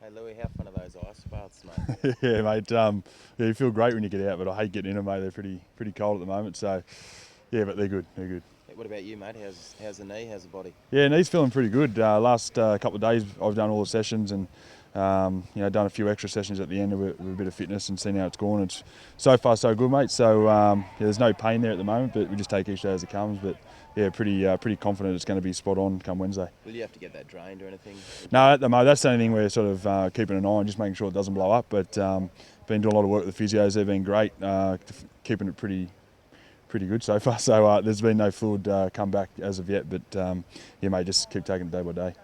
Hey Louis, how fun are those ice baths, mate? Yeah, mate. Yeah, you feel great when you get out, but I hate getting in them, mate. They're pretty cold at the moment. So, yeah, but they're good. They're good. Hey, what about you, mate? How's the knee? How's the body? Yeah, knee's feeling pretty good. Last couple of days, I've done all the sessions and done a few extra sessions at the end with a bit of fitness and seen how it's gone. It's so far so good, mate. So there's no pain there at the moment, but we just take each day as it comes. But yeah, pretty confident it's going to be spot on come Wednesday. Will you have to get that drained or anything? No, at the moment that's the only thing we're sort of keeping an eye on, just making sure it doesn't blow up. But been doing a lot of work with the physios. They've been great, keeping it pretty good so far. So there's been no fluid come back as of yet. But yeah, mate, just keep taking it day by day.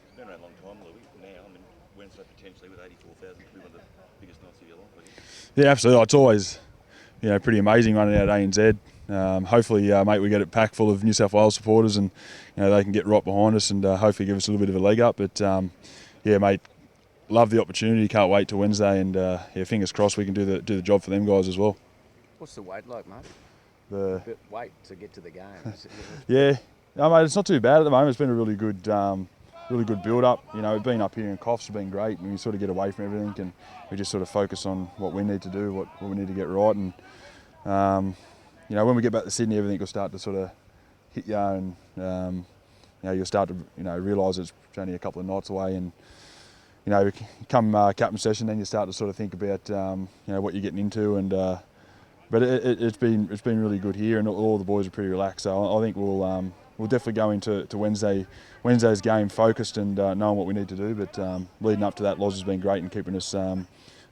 It's been around a long time, Louis. Now, I mean, Wednesday potentially with 84,000 could be one of the biggest nights of your life, I guess. Yeah, absolutely. It's always pretty amazing running out ANZ. Hopefully, mate, we get it packed full of New South Wales supporters, and they can get right behind us and hopefully give us a little bit of a leg up. But yeah, mate, love the opportunity. Can't wait till Wednesday, and yeah, fingers crossed we can do the job for them guys as well. What's the weight like, mate? The Bit weight to get to the game. yeah, no, mate, it's not too bad at the moment. It's been a really good build up. We've been up here in Coffs have been great, and we sort of get away from everything, and we just sort of focus on what we need to do, what we need to get right, and when we get back to Sydney, everything will start to sort of hit you, and you'll start to realise it's only a couple of nights away, and come captain session, then you start to sort of think about what you're getting into, and but it's been really good here, and all the boys are pretty relaxed. So I think we'll definitely go into Wednesday's game focused and knowing what we need to do. But leading up to that, Loz has been great in keeping us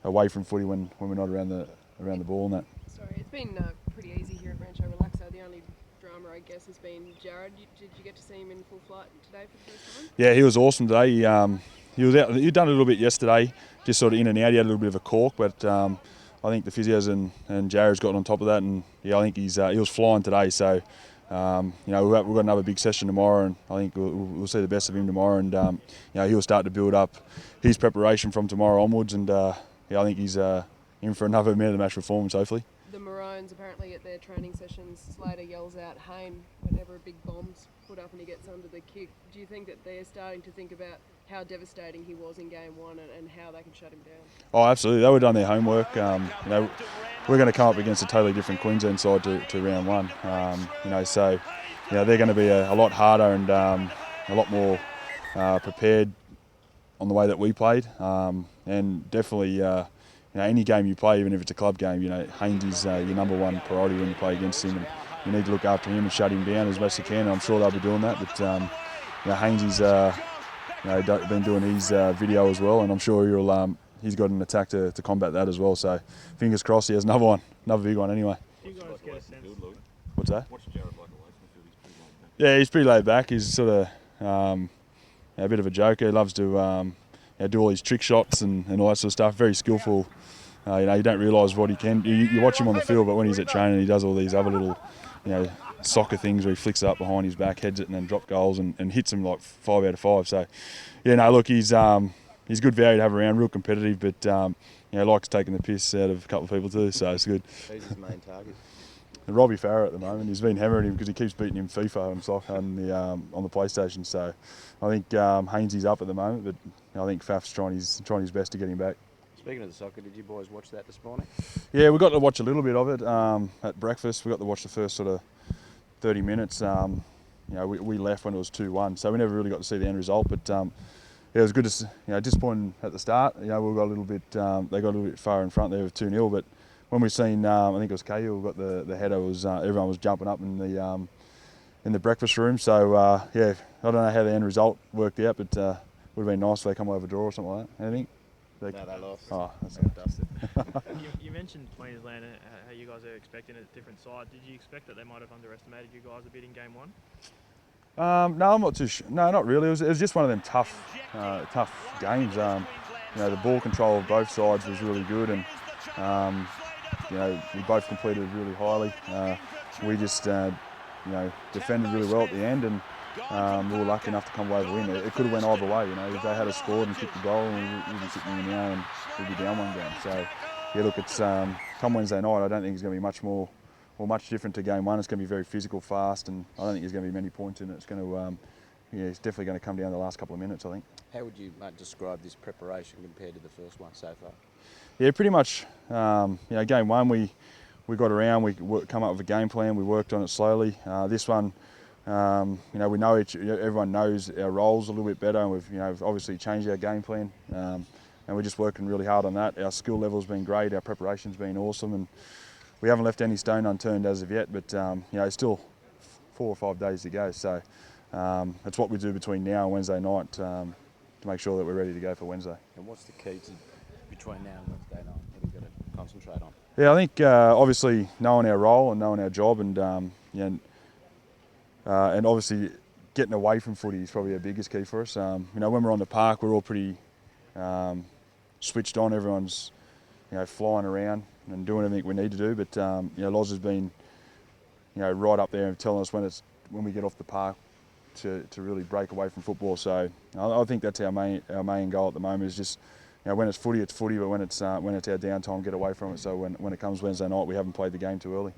away from footy when we're not around the ball and that. Sorry, it's been pretty easy here at Rancho Relaxo. The only drama, I guess, has been Jared. Did you get to see him in full flight today for the first time? Yeah, he was awesome today. He was out. He'd done a little bit yesterday, just sort of in and out. He had a little bit of a cork, but I think the physios and Jared's got on top of that, and yeah, I think he was flying today. So we've got another big session tomorrow, and I think we'll see the best of him tomorrow. And he'll start to build up his preparation from tomorrow onwards, and I think he's in for another man of the match performance, hopefully. The Maroons, apparently at their training sessions, Slater yells out "Hayne" whenever a big bomb's put up and he gets under the kick. Do you think that they're starting to think about how devastating he was in game one and how they can shut him down? Oh, absolutely. They were done their homework. We're going to come up against a totally different Queensland side to round one. So they're going to be a lot harder and a lot more prepared on the way that we played, and definitely. Any game you play, even if it's a club game, Haynes is your number one priority when you play against him, and you need to look after him and shut him down as best you can. And I'm sure they'll be doing that. But Haynes is been doing his video as well, and I'm sure he's got an attack to combat that as well. So fingers crossed he has another big one anyway. Do you guys get a sense? What's that? What's Jared like away from the field? He's pretty laid back. Yeah, he's pretty laid back. He's sort of a bit of a joker. He loves to do all his trick shots and all that sort of stuff. Very skillful. You don't realise what he can. You watch him on the field, but when he's at training, he does all these other little, soccer things where he flicks it up behind his back, heads it, and then drop goals and hits them like 5 out of 5. So, look, he's good value to have around, real competitive, but likes taking the piss out of a couple of people too. So it's good. Who's his main target? Robbie Farah at the moment. He's been hammering him because he keeps beating him FIFA on the PlayStation. So I think Hainesy's up at the moment, but I think Faf's trying his best to get him back. Speaking of the soccer, did you boys watch that this morning? Yeah, we got to watch a little bit of it at breakfast. We got to watch the first sort of 30 minutes. We left when it was 2-1, so we never really got to see the end result. But it was good to disappointing at the start. We got a little bit. They got a little bit far in front there with 2-0, but when we seen, I think it was Cahill got the header. Was everyone was jumping up in the breakfast room. So I don't know how the end result worked out, but would have been nice if they come over draw or something like that. Anything? No, they lost. Oh, that's They got dusted. You mentioned Queensland and how you guys are expecting a different side. Did you expect that they might have underestimated you guys a bit in game one? No, I'm not too sure. No, not really. It was just one of them tough games. The ball control of both sides was really good, and we both completed really highly. We just defended really well at the end, and we were lucky enough to come away with a win. It could have went either way. If they had scored and kicked the goal, and we'd be sitting here now and we'd be down one game. So yeah, look, it's come Wednesday night. I don't think it's going to be much different to game one. It's going to be very physical, fast, and I don't think there's going to be many points in it. It's going to, it's definitely going to come down to the last couple of minutes, I think. How would you, mate, describe this preparation compared to the first one so far? Yeah, pretty much. Game one we got around, come up with a game plan, we worked on it slowly. This one, we know everyone knows our roles a little bit better, and we've obviously changed our game plan, and we're just working really hard on that. Our skill level's been great, our preparation's been awesome, and we haven't left any stone unturned as of yet. But it's still 4 or 5 days to go, so that's what we do between now and Wednesday night to make sure that we're ready to go for Wednesday. And what's the key to between now and Wednesday night? What have you got to concentrate on? Yeah, I think obviously knowing our role and knowing our job, and obviously getting away from footy is probably our biggest key for us. When we're on the park, we're all pretty switched on. Everyone's flying around and doing everything we need to do. But Loz has been right up there and telling us when we get off the park to really break away from football. So I think that's our main goal at the moment, is just when it's footy, but when it's our downtime, get away from it. So when it comes Wednesday night, we haven't played the game too early.